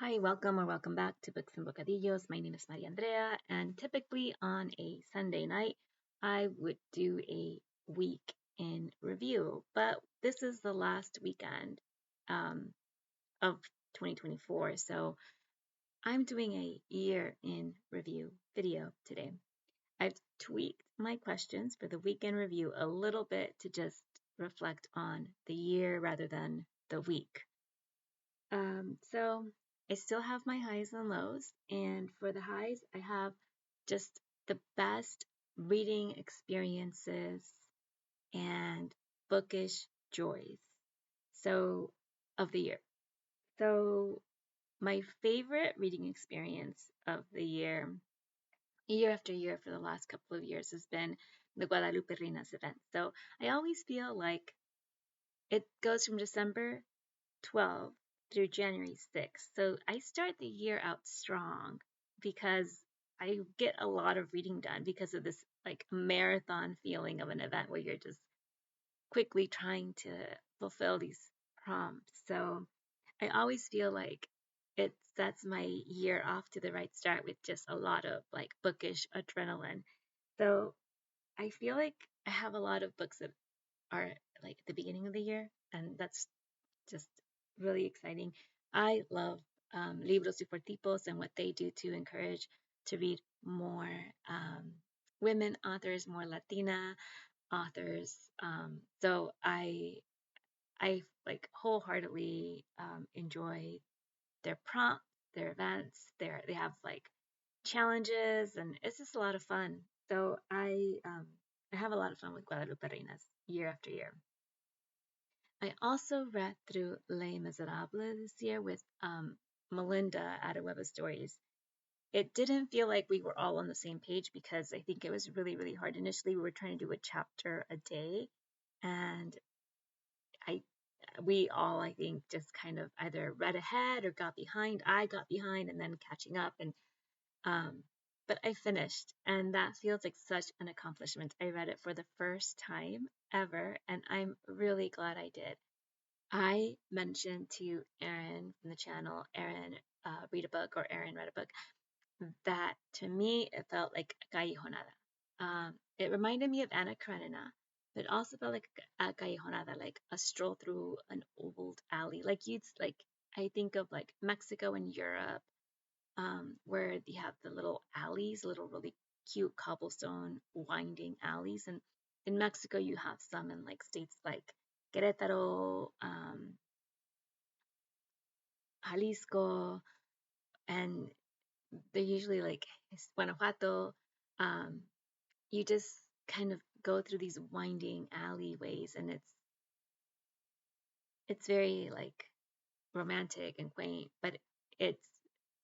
Hi, welcome or welcome back to Books and Bocadillos. My name is Maria Andrea, and typically on a Sunday night, I would do a week in review. But this is the last weekend of 2024, so I'm doing a year in review video today. I've tweaked my questions for the weekend review a little bit to just reflect on the year rather than the week. So I still have my highs and lows, and for the highs, I have just the best reading experiences and bookish joys. So of the year. So my favorite reading experience of the year after year for the last couple of years, has been the Guadalupe Reinas event. So I always feel like it goes from December 12th through January 6th. So I start the year out strong because I get a lot of reading done because of this like marathon feeling of an event where you're just quickly trying to fulfill these prompts. So I always feel like it sets my year off to the right start with just a lot of like bookish adrenaline. So I feel like I have a lot of books that are like at the beginning of the year, and that's just really exciting. I love Libros y Tipos and what they do to encourage to read more women authors, more Latina authors. So I like wholeheartedly enjoy their prompts, their events. They have like challenges, and it's just a lot of fun. So I have a lot of fun with Guadalupe Reinas year after year. I also read through Les Miserables this year with Melinda at a Web of Stories. It didn't feel like we were all on the same page because I think it was really, really hard. Initially, we were trying to do a chapter a day, and I we all, I think, just kind of either read ahead or got behind. I got behind and then catching up, and um, but I finished, and that feels like such an accomplishment. I read it for the first time ever, and I'm really glad I did. I mentioned to Erin from the channel, Erin read a book or Erin read a book, that to me it felt like Callejonada. It reminded me of Anna Karenina, but it also felt like a Callejonada, like a stroll through an old alley. Like I think of like Mexico and Europe, where you have the little alleys, little really cute cobblestone winding alleys, and in Mexico you have some in like states like Querétaro, Jalisco, and they're usually like Guanajuato. Um, you just kind of go through these winding alleyways, and it's very like romantic and quaint, but it's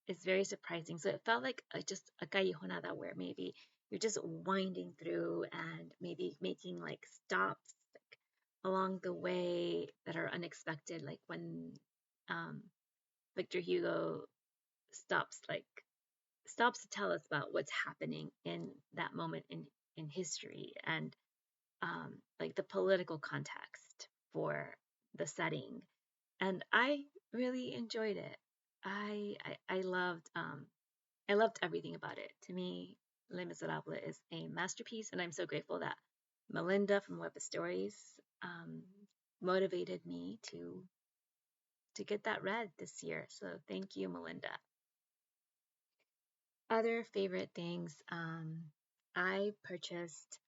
it's very surprising. So it felt like just a callejonada where maybe you're just winding through and maybe making like stops like along the way that are unexpected, like when um, Victor Hugo stops like stops to tell us about what's happening in that moment in history, and like the political context for the setting. And I really enjoyed it. I loved everything about it. To me, Les Miserables is a masterpiece, and I'm so grateful that Melinda from Web of Stories um, motivated me to get that read this year. So thank you, Melinda. Other favorite things, I purchased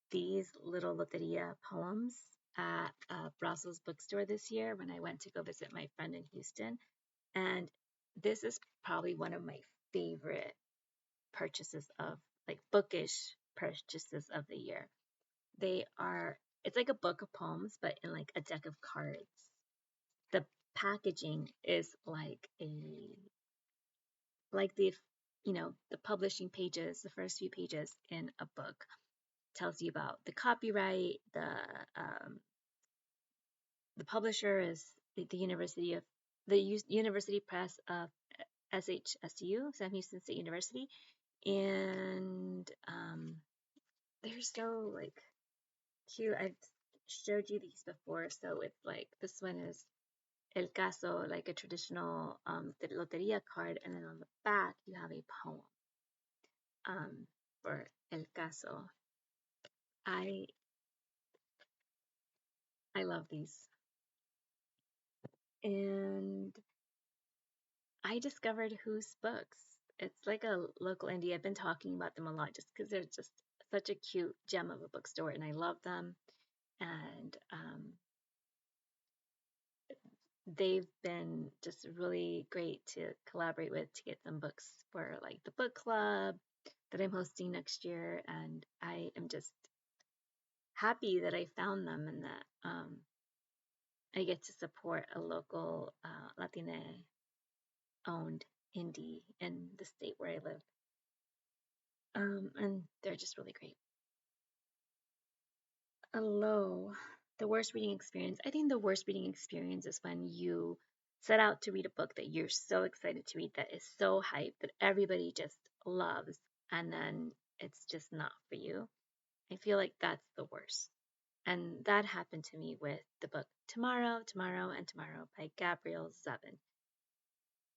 these little Loteria poems at Brussels bookstore this year when I went to go visit my friend in Houston. And this is probably one of my favorite purchases of like bookish purchases of the year. It's like a book of poems, but in like a deck of cards. The packaging is like the publishing pages, the first few pages in a book tells you about the copyright, the publisher is the University Press of SHSU, Sam Houston State University, and they're so like cute. I've showed you these before, so it's like this one is El Caso, like a traditional the Loteria card, and then on the back you have a poem um, for El Caso. I love these, and I discovered Who's Books. It's like a local indie. I've been talking about them a lot just because they're just such a cute gem of a bookstore, and I love them. And they've been just really great to collaborate with to get some books for like the book club that I'm hosting next year. And I am just happy that I found them and that I get to support a local Latina owned indie in the state where I live. And they're just really great. Hello. The worst reading experience. I think the worst reading experience is when you set out to read a book that you're so excited to read, that is so hyped, that everybody just loves, and then it's just not for you. I feel like that's the worst. And that happened to me with the book Tomorrow, Tomorrow, and Tomorrow by Gabrielle Zevin.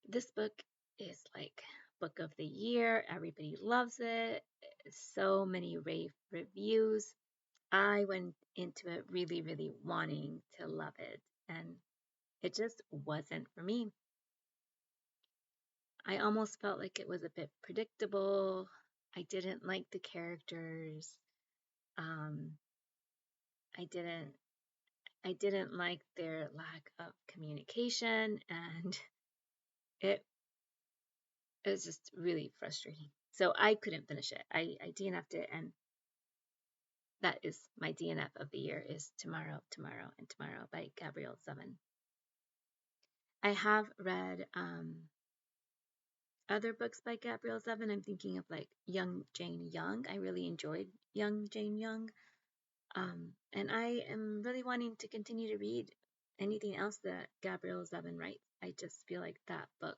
This book is like book of the year. Everybody loves it. So many rave reviews. I went into it really, really wanting to love it, and it just wasn't for me. I almost felt like it was a bit predictable. I didn't like the characters. Um, I didn't like their lack of communication, and it was just really frustrating. So I couldn't finish it. I DNF'd it, and that is my DNF of the year is Tomorrow, Tomorrow, and Tomorrow by Gabrielle Zevin. I have read other books by Gabrielle Zevin. I'm thinking of like Young Jane Young. I really enjoyed Young Jane Young. And I am really wanting to continue to read anything else that Gabrielle Zevin writes. I just feel like that book,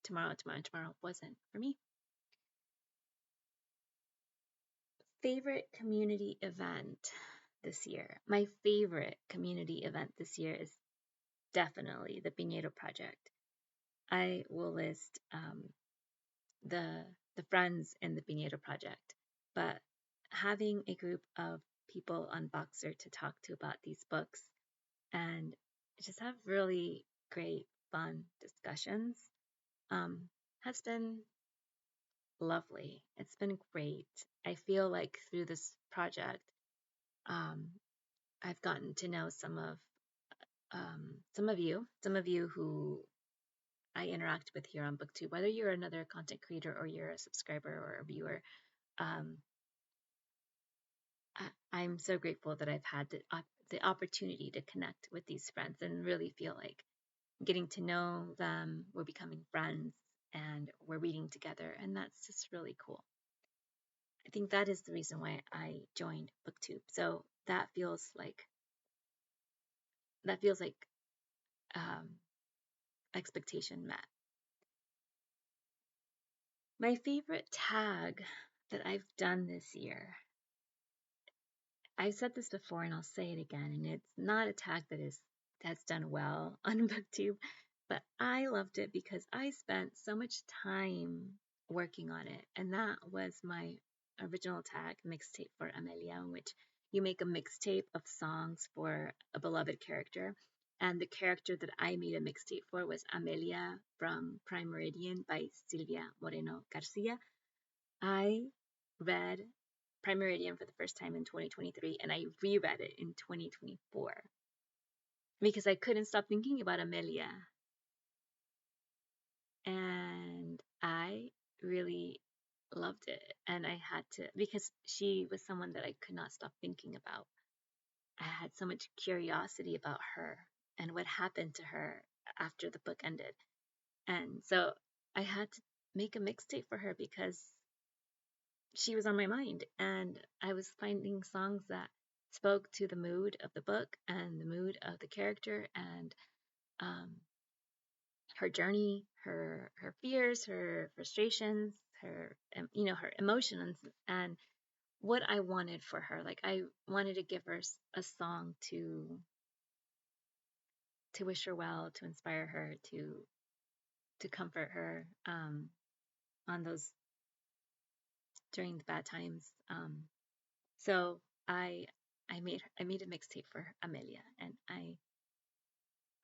Tomorrow, Tomorrow, Tomorrow, wasn't for me. Favorite community event this year. My favorite community event this year is definitely the Piñeiro Project. I will list the friends in the Piñeiro Project, but having a group of people on Boxer to talk to about these books and just have really great, fun discussions has been lovely. It's been great. I feel like through this project, I've gotten to know some of you who I interact with here on BookTube, whether you're another content creator or you're a subscriber or a viewer. I'm so grateful that I've had the opportunity to connect with these friends and really feel like getting to know them. We're becoming friends and we're reading together, and that's just really cool. I think that is the reason why I joined BookTube. So that feels like expectation met. My favorite tag that I've done this year. I've said this before and I'll say it again, and it's not a tag that's done well on BookTube, but I loved it because I spent so much time working on it, and that was my original tag, mixtape for Amelia, in which you make a mixtape of songs for a beloved character. And the character that I made a mixtape for was Amelia from Prime Meridian by Silvia Moreno-Garcia. I read Prime Meridian for the first time in 2023, and I reread it in 2024 because I couldn't stop thinking about Amelia. And I really loved it. And I had to, because she was someone that I could not stop thinking about. I had so much curiosity about her and what happened to her after the book ended. And so I had to make a mixtape for her because she was on my mind, and I was finding songs that spoke to the mood of the book and the mood of the character and her journey, her fears, her frustrations, her her emotions, and what I wanted for her. Like I wanted to give her a song to to wish her well, to inspire her, to comfort her on those during the bad times. So I made a mixtape for Amelia, and I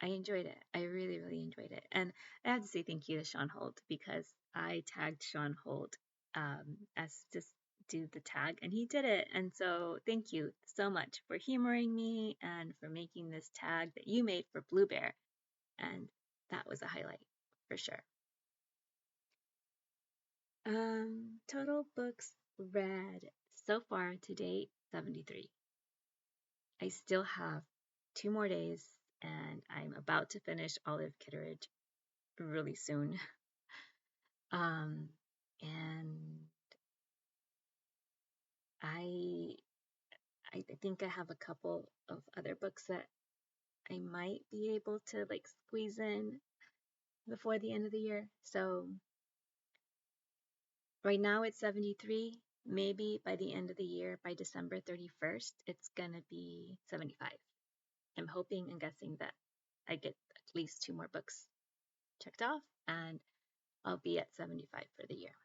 enjoyed it. I really, really enjoyed it. And I have to say thank you to Sean Holt, because I tagged Sean Holt as just do the tag, and he did it. And so thank you so much for humoring me and for making this tag that you made for Blue Bear. And that was a highlight for sure. Total books read so far to date, 73. I still have 2 more days, and I'm about to finish Olive Kitteridge really soon. And I think I have a couple of other books that I might be able to like squeeze in before the end of the year. So right now it's 73. Maybe by the end of the year, by December 31st, it's gonna be 75. I'm hoping and guessing that I get at least 2 more books checked off, and I'll be at 75 for the year.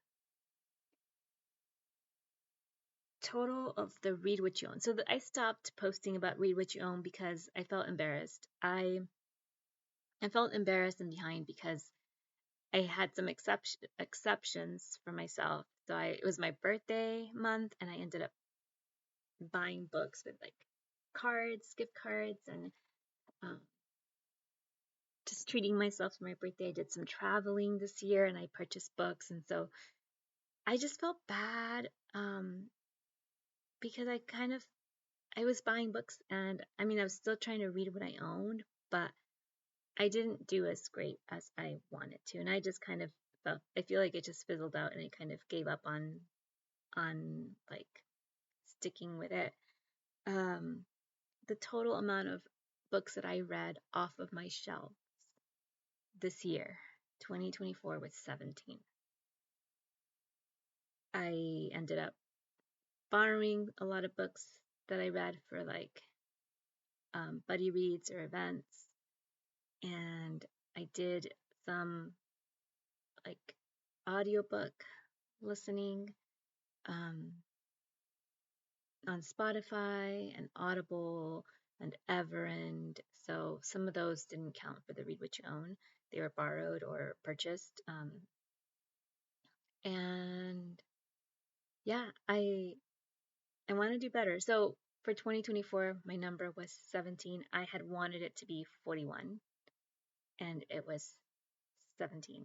Total of the Read What You Own. So I stopped posting about Read What You Own because I felt embarrassed. I felt embarrassed and behind because I had some exceptions for myself. So it was my birthday month, and I ended up buying books with like cards, gift cards, and um, just treating myself for my birthday. I did some traveling this year, and I purchased books, and so I just felt bad because I was buying books, and I mean I was still trying to read what I owned, but I didn't do as great as I wanted to, and I just kind of I feel like it just fizzled out, and I kind of gave up on like sticking with it. The total amount of books that I read off of my shelf this year, 2024, was 17. I ended up borrowing a lot of books that I read for like buddy reads or events, and I did some like audiobook listening on Spotify and Audible and Everend. So some of those didn't count for the Read What You Own. They were borrowed or purchased. And yeah, I want to do better. So for 2024, my number was 17. I had wanted it to be 41, and it was 17.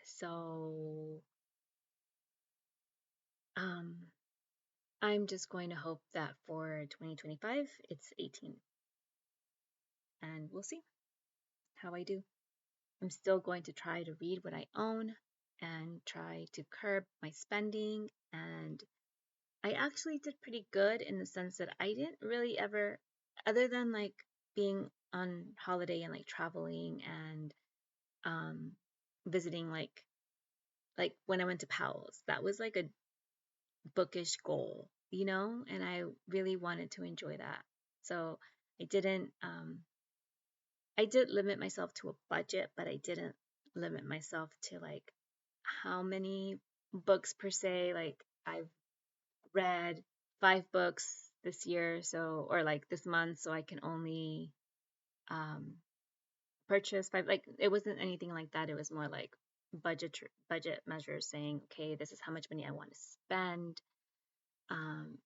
So I'm just going to hope that for 2025, it's 18. And we'll see how I do. I'm still going to try to read what I own and try to curb my spending. And I actually did pretty good in the sense that I didn't really ever, other than like being on holiday and like traveling and visiting like when I went to Powell's, that was like a bookish goal, and I really wanted to enjoy that. So I didn't I did limit myself to a budget, but I didn't limit myself to like how many books per se. Like I've read 5 books this year, so or like this month, so I can only um purchase 5. Like it wasn't anything like that. It was more like budget measures saying, okay, this is how much money I want to spend um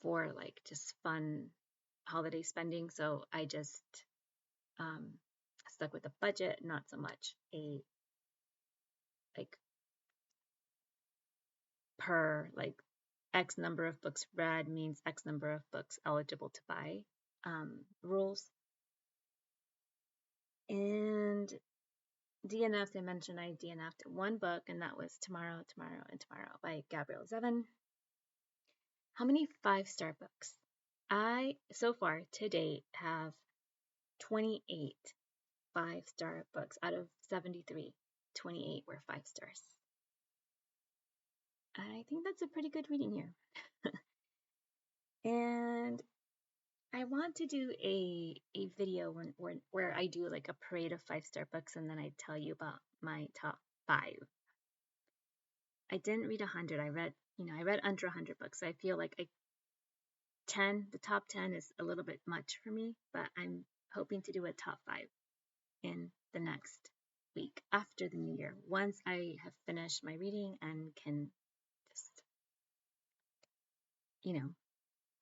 for like just fun holiday spending. So I just um stuck with the budget, not so much a like per like X number of books read means X number of books eligible to buy rules. And DNF, I mentioned I DNF'd 1 book, and that was Tomorrow, Tomorrow, and Tomorrow by Gabrielle Zevin. How many 5-star books? I, so far to date, have 28 5-star books out of 73. 28 were 5 stars. I think that's a pretty good reading year. And I want to do a video where I do like a parade of 5-star books and then I tell you about my top 5. I didn't read 100. I read under 100 books. So I feel like the top 10 is a little bit much for me, but I'm hoping to do a top 5 in the next week after the new year, once I have finished my reading and can just,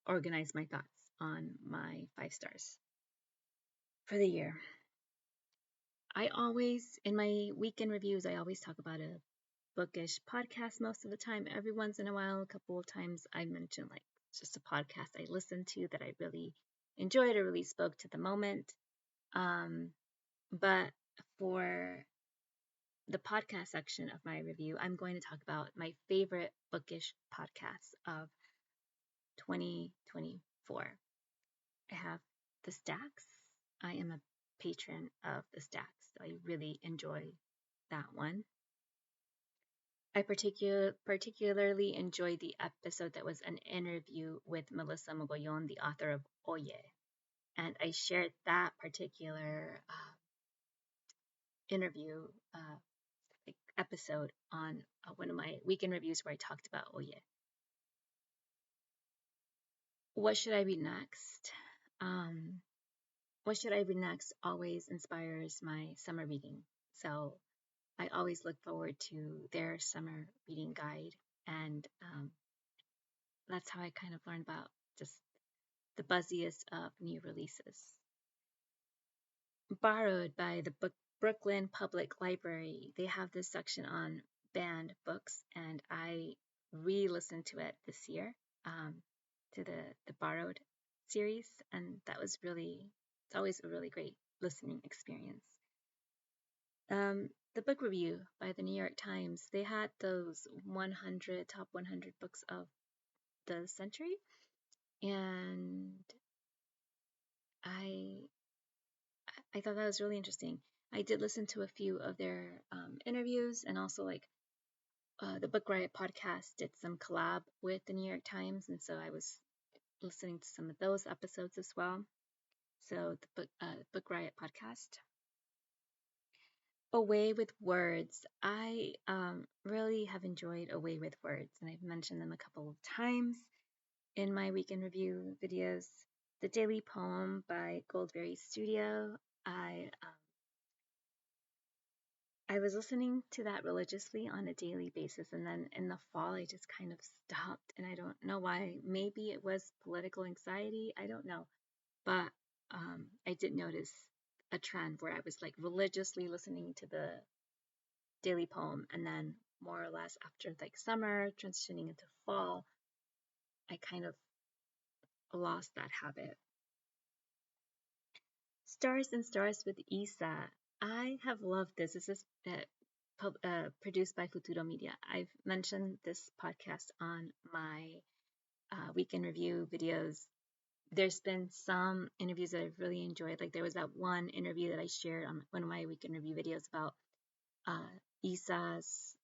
organize my thoughts on my 5 stars for the year. In my weekend reviews, I always talk about a bookish podcast most of the time. Every once in a while, a couple of times, I mention like just a podcast I listened to that I really enjoyed or really spoke to the moment. But for the podcast section of my review, I'm going to talk about my favorite bookish podcasts of 2024. I have The Stacks. I am a patron of The Stacks, so I really enjoy that one. I particularly enjoyed the episode that was an interview with Melissa Mogollon, the author of Oye. And I shared that particular interview episode on one of my weekend reviews where I talked about Oye. What should I read next? What should I read next always inspires my summer reading. So I always look forward to their summer reading guide. And that's how I kind of learned about just the buzziest of new releases. Borrowed by the Brooklyn Public Library, they have this section on banned books, and I re-listened to it this year, to the Borrowed series, and it's always a really great listening experience. The book review by the New York Times, they had those top 100 books of the century, and I thought that was really interesting. I did listen to a few of their interviews, and also the Book Riot podcast did some collab with the New York Times, and so I was listening to some of those episodes as well. So the Book Riot podcast. A Way with Words. I really have enjoyed A Way with Words, and I've mentioned them a couple of times in my weekend review videos. The Daily Poem by Goldberry Studio. I was listening to that religiously on a daily basis, and then in the fall I just kind of stopped, and I don't know why. Maybe it was political anxiety, I don't know, but I did notice a trend where I was like religiously listening to the Daily Poem, and then more or less after like summer transitioning into fall, I kind of lost that habit. Stars and Stars with Isa. I have loved this. This is produced by Futuro Media. I've mentioned this podcast on my weekend review videos. There's been some interviews that I've really enjoyed. Like there was that one interview that I shared on one of my weekend review videos about Isa's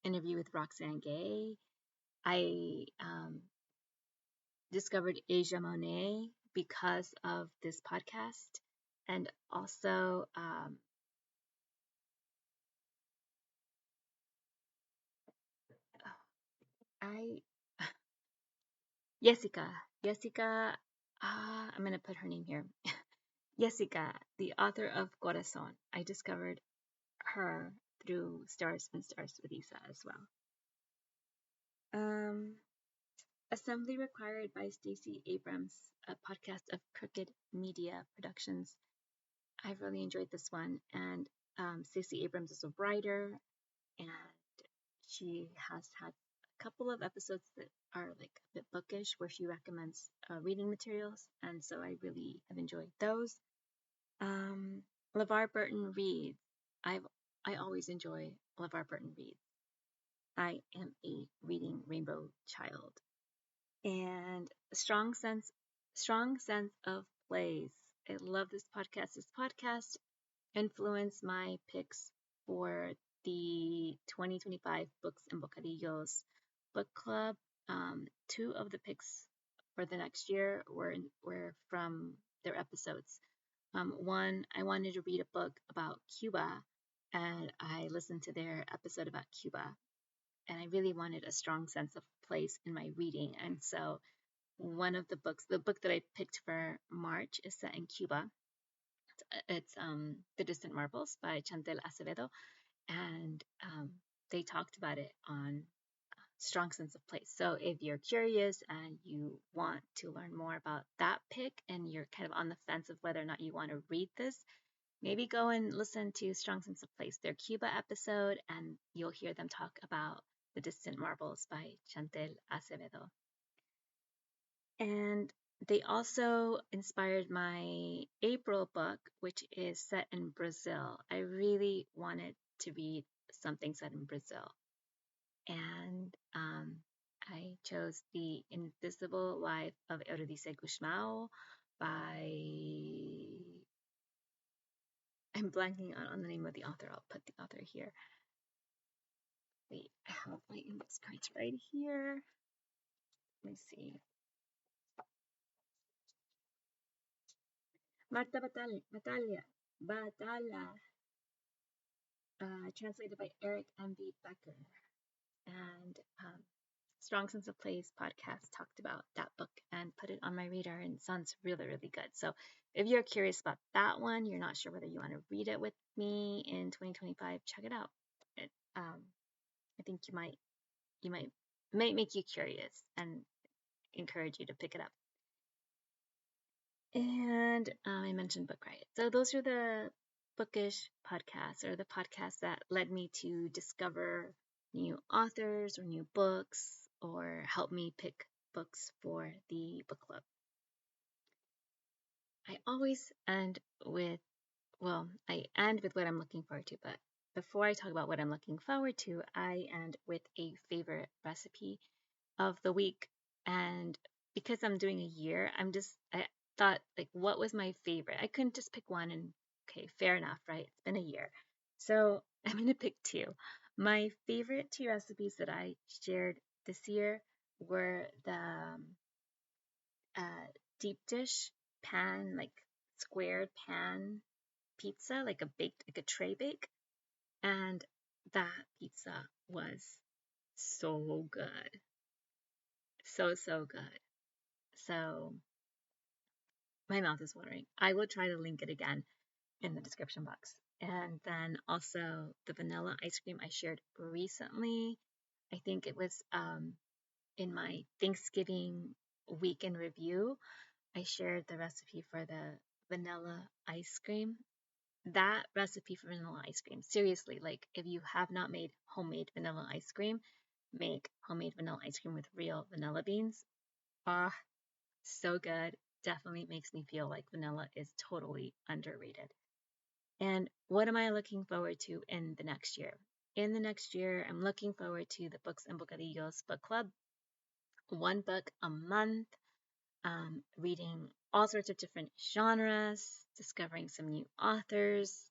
interview with Roxane Gay. I discovered Asia Monet because of this podcast, and also I Jessica, I'm gonna put her name here. Jessica, the author of Corazon. I discovered her through Stars and Stars with Isa as well. Assembly Required by Stacey Abrams, a podcast of Crooked Media Productions. I've really enjoyed this one, and Stacey Abrams is a writer, and she has had a couple of episodes that are like a bit bookish, where she recommends reading materials, and so I really have enjoyed those. LeVar Burton Reads. I always enjoy LeVar Burton Reads. I am a reading rainbow child. And strong sense of place. I love this podcast. This podcast influenced my picks for the 2025 Books and Bocadillos book club. Two of the picks for the next year were from their episodes. One, I wanted to read a book about Cuba, and I listened to their episode about Cuba, and I really wanted a strong sense of place in my reading. And so one of the book that I picked for March is set in Cuba. It's The Distant Marbles by Chantel Acevedo, and they talked about it on Strong Sense of Place. So if you're curious and you want to learn more about that pick and you're kind of on the fence of whether or not you want to read this, maybe go and listen to Strong Sense of Place, their Cuba episode, and you'll hear them talk about The Distant Marbles by Chantel Acevedo. And they also inspired my April book, which is set in Brazil. I really wanted to read something set in Brazil. And I chose The Invisible Life of Euridice Gusmao by... I'm blanking on the name of the author. I'll put the author here. Wait, I have my index cards right here. Let me see. Batalha, translated by Eric M.B. Becker. And Strong Sense of Place podcast talked about that book and put it on my radar, and it sounds really, really good. So if you're curious about that one, you're not sure whether you want to read it with me in 2025, check it out. I think you might make you curious and encourage you to pick it up. And I mentioned Book Riot. So those are the bookish podcasts, or the podcasts that led me to discover new authors or new books, or help me pick books for the book club. I always end with, I end with what I'm looking forward to, but before I talk about what I'm looking forward to, I end with a favorite recipe of the week. And because I'm doing a year, I thought, like, what was my favorite? I couldn't just pick one, and okay, fair enough, right? It's been a year. So I'm going to pick two. My favorite two recipes that I shared this year were the deep dish pan, like squared pan pizza, like a tray bake. And that pizza was so good. So, so good. So my mouth is watering. I will try to link it again in the description box. And then also the vanilla ice cream I shared recently. I think it was in my Thanksgiving week in review. I shared the recipe for the vanilla ice cream. That recipe for vanilla ice cream, seriously, like, if you have not made homemade vanilla ice cream, make homemade vanilla ice cream with real vanilla beans. Ah, so good. Definitely makes me feel like vanilla is totally underrated. And what am I looking forward to in the next year? In the next year, I'm looking forward to the Books and Bocadillos book club. One book a month, reading all sorts of different genres, discovering some new authors.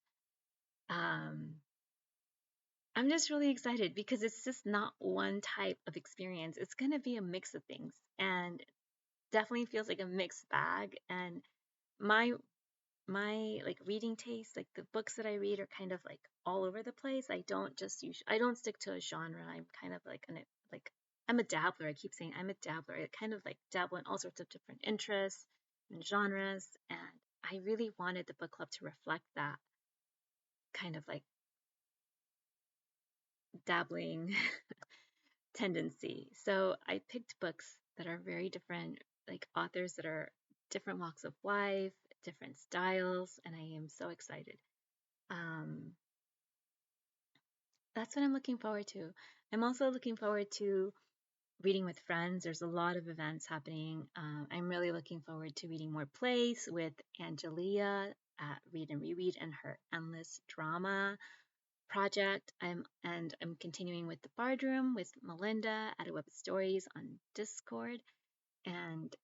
I'm just really excited because it's just not one type of experience. It's going to be a mix of things, and definitely feels like a mixed bag. And my like reading taste, like the books that I read are kind of like all over the place. I don't stick to a genre. I'm kind of like I'm a dabbler. I keep saying I'm a dabbler. I kind of like dabble in all sorts of different interests and genres, and I really wanted the book club to reflect that kind of like dabbling tendency. So I picked books that are very different, like authors that are different walks of life, different styles, and I am so excited. That's what I'm looking forward to. I'm also looking forward to reading with friends. There's a lot of events happening. I'm really looking forward to reading more plays with Angelia at Read and Reread and her endless drama project. I'm continuing with the Bard Room with Melinda at A Web of Stories on Discord, and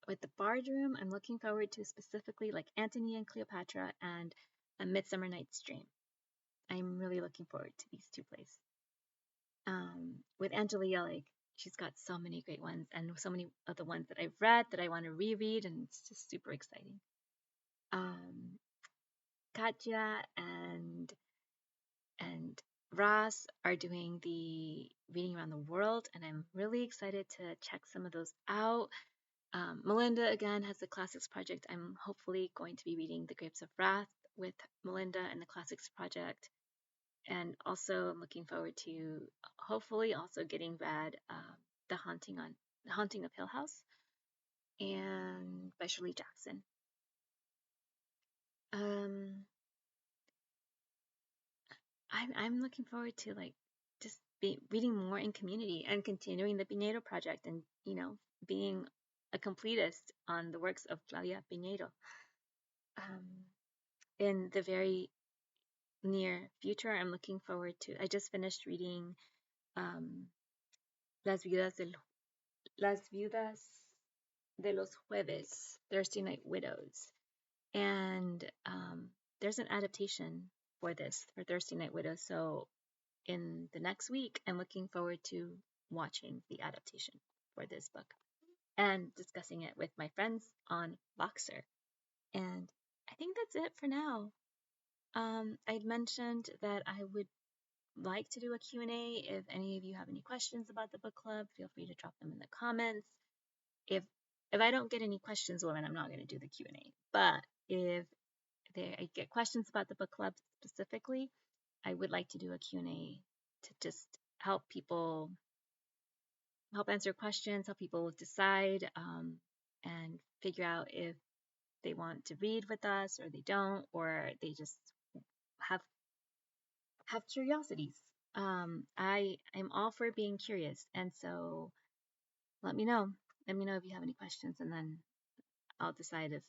with the Bard Room, I'm looking forward to specifically like Antony and Cleopatra and A Midsummer Night's Dream. I'm really looking forward to these two plays. With Angelia, like, she's got so many great ones, and so many of the ones that I've read that I want to reread, and it's just super exciting. Katja and Ross are doing the reading around the world, and I'm really excited to check some of those out. Melinda again has the Classics Project. I'm hopefully going to be reading The Grapes of Wrath with Melinda and the Classics Project, and also I'm looking forward to hopefully also getting read The Haunting of Hill House and by Shirley Jackson. I'm looking forward to like just reading more in community and continuing the Piñeiro project, and being a completist on the works of Claudia Piñeiro. In the very near future, I'm looking forward to. I just finished reading um, Las Viudas de los Jueves, Thursday Night Widows, and there's an adaptation for Thursday Night Widows. So in the next week, I'm looking forward to watching the adaptation for this book and discussing it with my friends on Voxer. And I think that's it for now. I'd mentioned that I would like to do a Q&A. If any of you have any questions about the book club, feel free to drop them in the comments. If I don't get any questions, well, then I'm not going to do the Q&A. But if I get questions about the book club specifically, I would like to do a Q&A to just help answer questions, help people decide, and figure out if they want to read with us or they don't, or they just have curiosities. I am all for being curious, and so let me know. Let me know if you have any questions, and then I'll decide if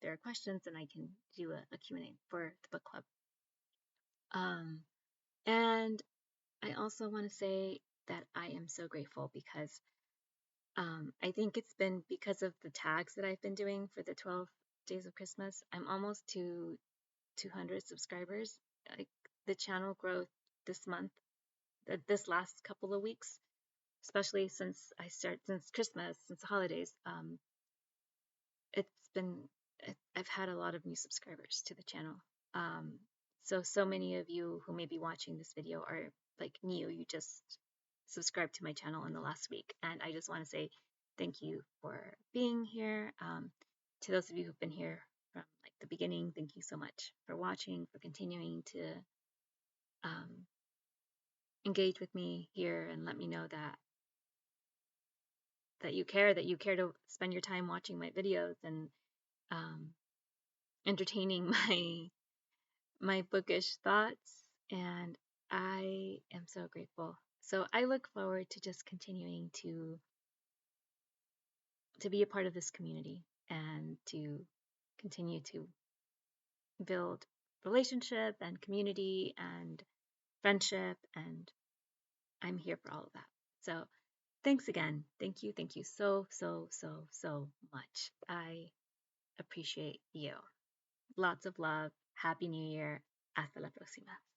there are questions, and I can do a Q&A for the book club. And I also want to say that I am so grateful because I think it's been because of the tags that I've been doing for the 12 Days of Christmas. I'm almost to 200 subscribers. Like the channel growth this month, this last couple of weeks, especially since Christmas, since the holidays, I've had a lot of new subscribers to the channel. So many of you who may be watching this video are like new. You just subscribed to my channel in the last week, and I just want to say thank you for being here. To those of you who've been here from like the beginning, thank you so much for watching, for continuing to engage with me here and let me know that you care to spend your time watching my videos and entertaining my bookish thoughts, and I am so grateful. So I look forward to just continuing to be a part of this community and to continue to build relationship and community and friendship, and I'm here for all of that. So thanks again. Thank you so much. I appreciate you. Lots of love. Happy New Year. Hasta la próxima.